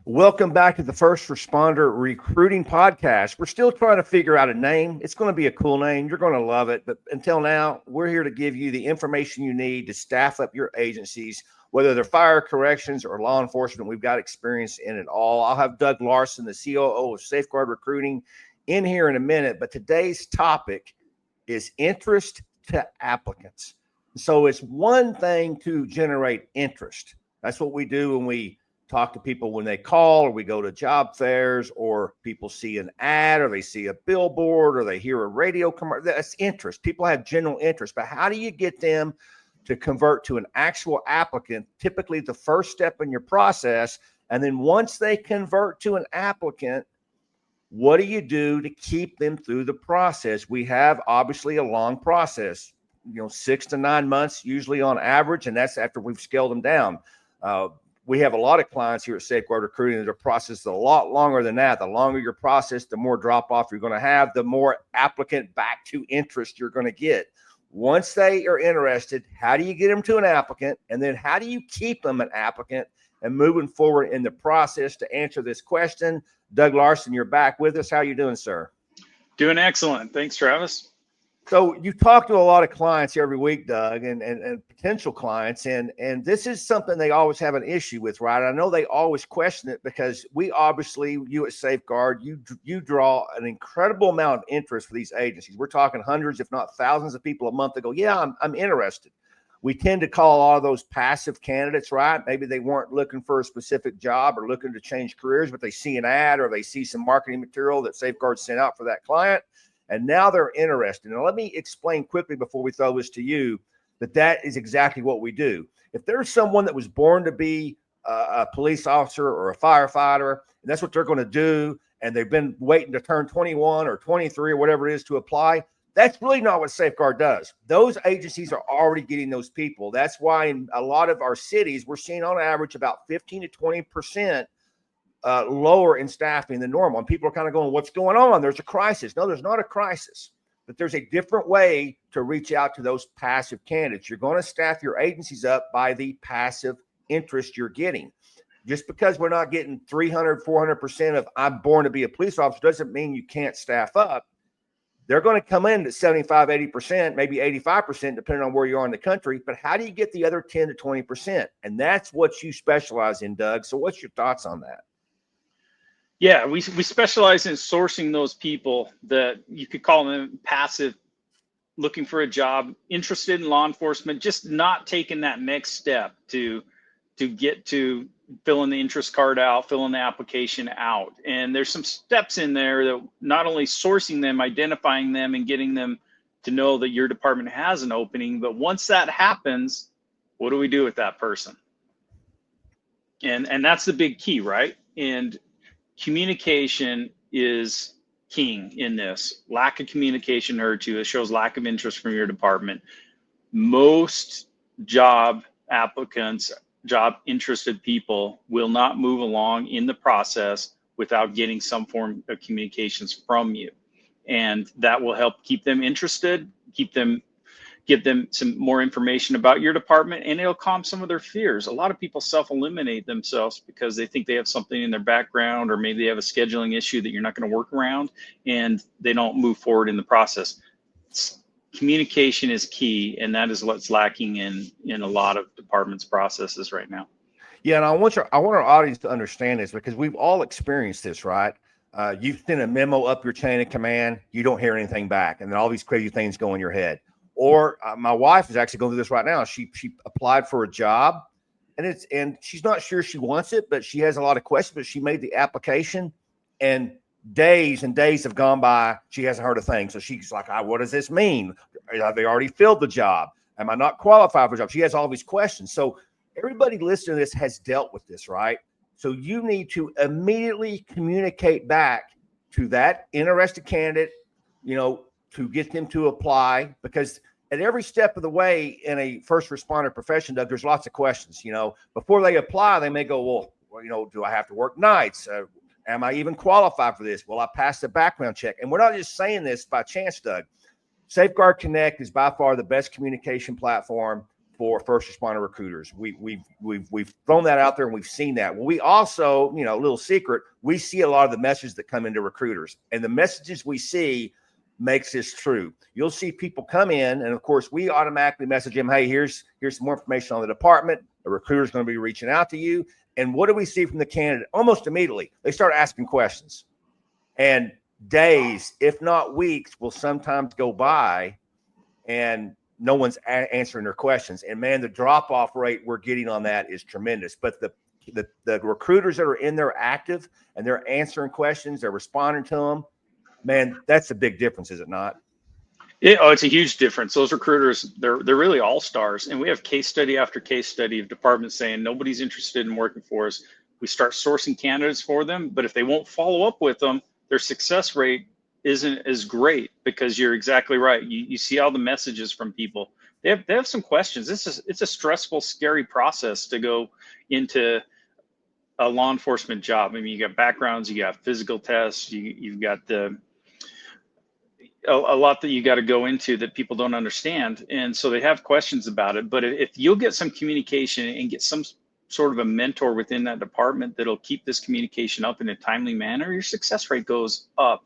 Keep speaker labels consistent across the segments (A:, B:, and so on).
A: Welcome back to the First Responder Recruiting Podcast. We're still trying to figure out a name. It's going to be a cool name. You're going to love it. But until now, we're here to give you the information you need to staff up your agencies, whether they're fire, corrections, or law enforcement. We've got experience in it all. I'll have Doug Larsen, the COO of Safeguard Recruiting, in here in a minute. But today's topic is interest to applicants. So it's one thing to generate interest. That's what we do when we talk to people when they call, or we go to job fairs, or people see an ad, or they see a billboard, or they hear a radio commercial. That's interest. People have general interest, but how do you get them to convert to an actual applicant? Typically the first step in your process. And then once they convert to an applicant, what do you do to keep them through the process? We have obviously a long process, 6 to 9 months, usually on average. And that's after we've scaled them down. We have a lot of clients here at Safeguard Recruiting that are processed a lot longer than that. The longer your process, the more drop off you're going to have, the more applicant back to interest you're going to get. Once they are interested, how do you get them to an applicant? And then how do you keep them an applicant and moving forward in the process? To answer this question, Doug Larsen, you're back with us. How are you doing, sir?
B: Doing excellent. Thanks, Travis.
A: So you talk to a lot of clients every week, Doug, and potential clients, and this is something they always have an issue with, right? I know they always question it because we obviously, you at Safeguard, you draw an incredible amount of interest for these agencies. We're talking hundreds, if not thousands of people a month that go, yeah, I'm interested. We tend to call all of those passive candidates, right? Maybe they weren't looking for a specific job or looking to change careers, but they see an ad or they see some marketing material that Safeguard sent out for that client. And now they're interested. Now, let me explain quickly before we throw this to you that is exactly what we do. If there's someone that was born to be a police officer or a firefighter, and that's what they're going to do, and they've been waiting to turn 21 or 23 or whatever it is to apply, that's really not what Safeguard does. Those agencies are already getting those people. That's why in a lot of our cities, we're seeing on average about 15 to 20% lower in staffing than normal. And people are kind of going, what's going on? There's a crisis. No, there's not a crisis, but there's a different way to reach out to those passive candidates. You're going to staff your agencies up by the passive interest you're getting. Just because we're not getting 300, 400% of I'm born to be a police officer doesn't mean you can't staff up. They're going to come in at 75, 80%, maybe 85%, depending on where you are in the country. But how do you get the other 10 to 20%? And that's what you specialize in, Doug. So what's your thoughts on that?
B: Yeah, we specialize in sourcing those people that you could call them passive, looking for a job, interested in law enforcement, just not taking that next step to get to filling the interest card out, filling the application out. And there's some steps in there that not only sourcing them, identifying them, and getting them to know that your department has an opening, but once that happens, what do we do with that person? And that's the big key, right? And communication is king in this. Lack of communication hurts you. It shows lack of interest from your department. Most job applicants, job interested people will not move along in the process without getting some form of communications from you. And that will help keep them interested, give them some more information about your department, and it'll calm some of their fears. A lot of people self-eliminate themselves because they think they have something in their background, or maybe they have a scheduling issue that you're not going to work around, and they don't move forward in the process. Communication is key, and that is what's lacking in a lot of departments' processes right now.
A: Yeah, and I want our audience to understand this because we've all experienced this, right? You send a memo up your chain of command, you don't hear anything back, and then all these crazy things go in your head. Or my wife is actually going through this right now. She applied for a job, and she's not sure she wants it, but she has a lot of questions. But she made the application, and days have gone by. She hasn't heard a thing. So she's like, what does this mean? Have they already filled the job? Am I not qualified for a job? She has all these questions. So everybody listening to this has dealt with this, right? So you need to immediately communicate back to that interested candidate, to get them to apply, because at every step of the way in a first responder profession, Doug, there's lots of questions. Before they apply, they may go, well, do I have to work nights? Am I even qualified for this? Will I pass the background check? And we're not just saying this by chance, Doug. Safeguard Connect is by far the best communication platform for first responder recruiters. We've thrown that out there, and we've seen that. Well, we also, a little secret, we see a lot of the messages that come into recruiters, and the messages we see makes this true. You'll see people come in, and of course we automatically message them, hey, here's some more information on the department. The recruiter's going to be reaching out to you. And what do we see from the candidate? Almost immediately, they start asking questions. And days, if not weeks, will sometimes go by and no one's answering their questions. And man, the drop-off rate we're getting on that is tremendous. But the recruiters that are in there active and they're answering questions, they're responding to them, man, that's a big difference, is it not?
B: It's a huge difference. Those recruiters, they're really all stars. And we have case study after case study of departments saying nobody's interested in working for us. We start sourcing candidates for them, but if they won't follow up with them, their success rate isn't as great, because you're exactly right. You see all the messages from people. They have some questions. It's a stressful, scary process to go into a law enforcement job. I mean, you got backgrounds, you got physical tests, you've got a lot that you got to go into that people don't understand. And so they have questions about it. But if you'll get some communication and get some sort of a mentor within that department that'll keep this communication up in a timely manner, your success rate goes up.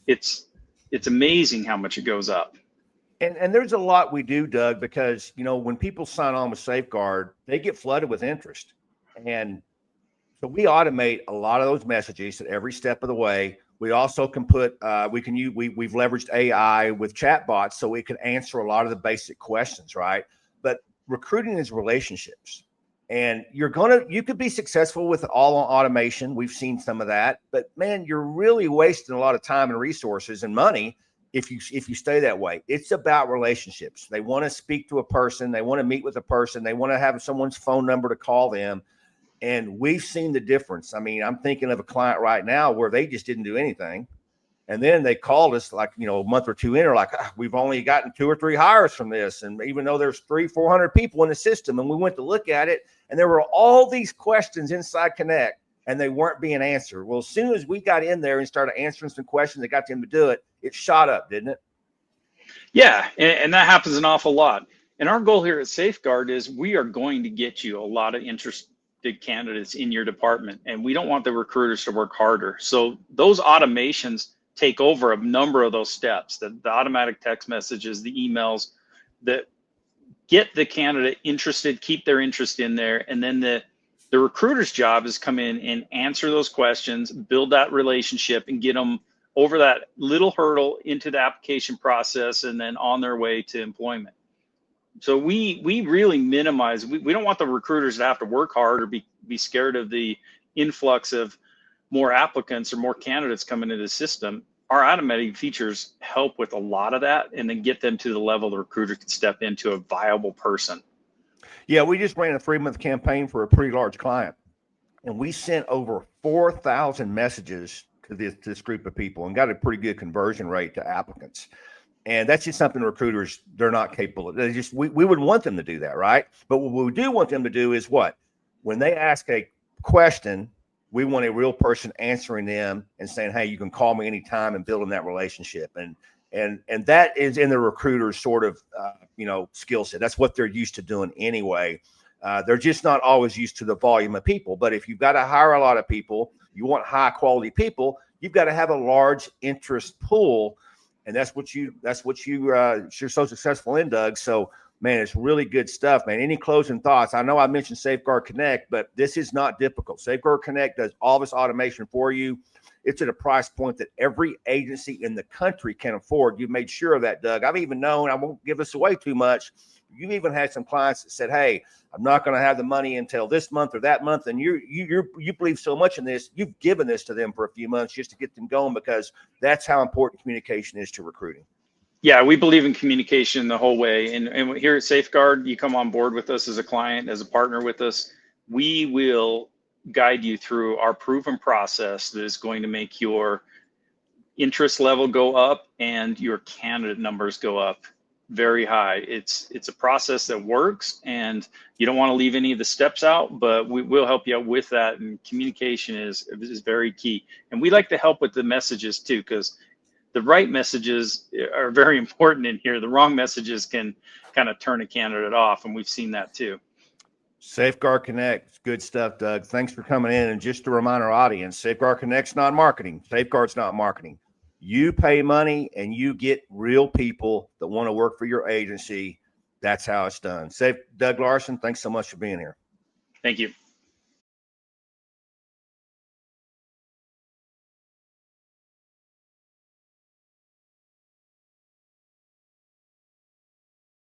B: It's amazing how much it goes up.
A: And there's a lot we do, Doug, because, when people sign on with Safeguard, they get flooded with interest. And so we automate a lot of those messages at every step of the way. We also can we've leveraged AI with chatbots so we can answer a lot of the basic questions, right? But recruiting is relationships. And you could be successful with all on automation. We've seen some of that, but man, you're really wasting a lot of time and resources and money if you stay that way. It's about relationships. They want to speak to a person. They want to meet with a person. They want to have someone's phone number to call them. And we've seen the difference. I mean, I'm thinking of a client right now where they just didn't do anything. And then they called us like, a month or two in, like, we've only gotten 2 or 3 hires from this. And even though there's 300-400 people in the system, and we went to look at it, and there were all these questions inside Connect, and they weren't being answered. Well, as soon as we got in there and started answering some questions that got them to do it, it shot up, didn't it?
B: Yeah, and that happens an awful lot. And our goal here at Safeguard is we are going to get you a lot of interested candidates in your department, and we don't want the recruiters to work harder. So those automations take over a number of those steps, the automatic text messages, the emails that get the candidate interested, keep their interest in there. And then the recruiter's job is come in and answer those questions, build that relationship, and get them over that little hurdle into the application process and then on their way to employment. So we really minimize, we don't want the recruiters to have to work hard or be scared of the influx of more applicants or more candidates coming into the system. Our automated features help with a lot of that and then get them to the level the recruiter can step into a viable person.
A: Yeah, we just ran a 3-month campaign for a pretty large client, and we sent over 4,000 messages to this group of people and got a pretty good conversion rate to applicants. And that's just something recruiters, they're not capable of. We would want them to do that, right? But what we do want them to do is what? When they ask a question, we want a real person answering them and saying, hey, you can call me anytime, and building that relationship. And that is in the recruiter's sort of, skill set. That's what they're used to doing anyway. They're just not always used to the volume of people. But if you've got to hire a lot of people, you want high quality people, you've got to have a large interest pool. And that's what you're so successful in, Doug. So, man, it's really good stuff, man. Any closing thoughts? I know I mentioned Safeguard Connect, but this is not difficult. Safeguard Connect does all this automation for you. It's at a price point that every agency in the country can afford. You've made sure of that, Doug. I've even known, I won't give this away too much, you've even had some clients that said, hey, I'm not going to have the money until this month or that month. And you believe so much in this, you've given this to them for a few months just to get them going, because that's how important communication is to recruiting.
B: Yeah, we believe in communication the whole way. And here at Safeguard, you come on board with us as a client, as a partner with us. We will guide you through our proven process that is going to make your interest level go up and your candidate numbers go up very high. It's a process that works, and you don't want to leave any of the steps out, but we will help you out with that. And communication is very key. And we like to help with the messages too, because the right messages are very important in here. The wrong messages can kind of turn a candidate off, and we've seen that too.
A: Safeguard Connect, good stuff, Doug. Thanks for coming in. And just to remind our audience, Safeguard Connect's not marketing. Safeguard's not marketing. You pay money and you get real people that want to work for your agency. That's how it's done. Doug Larsen, thanks so much for being here.
B: Thank you.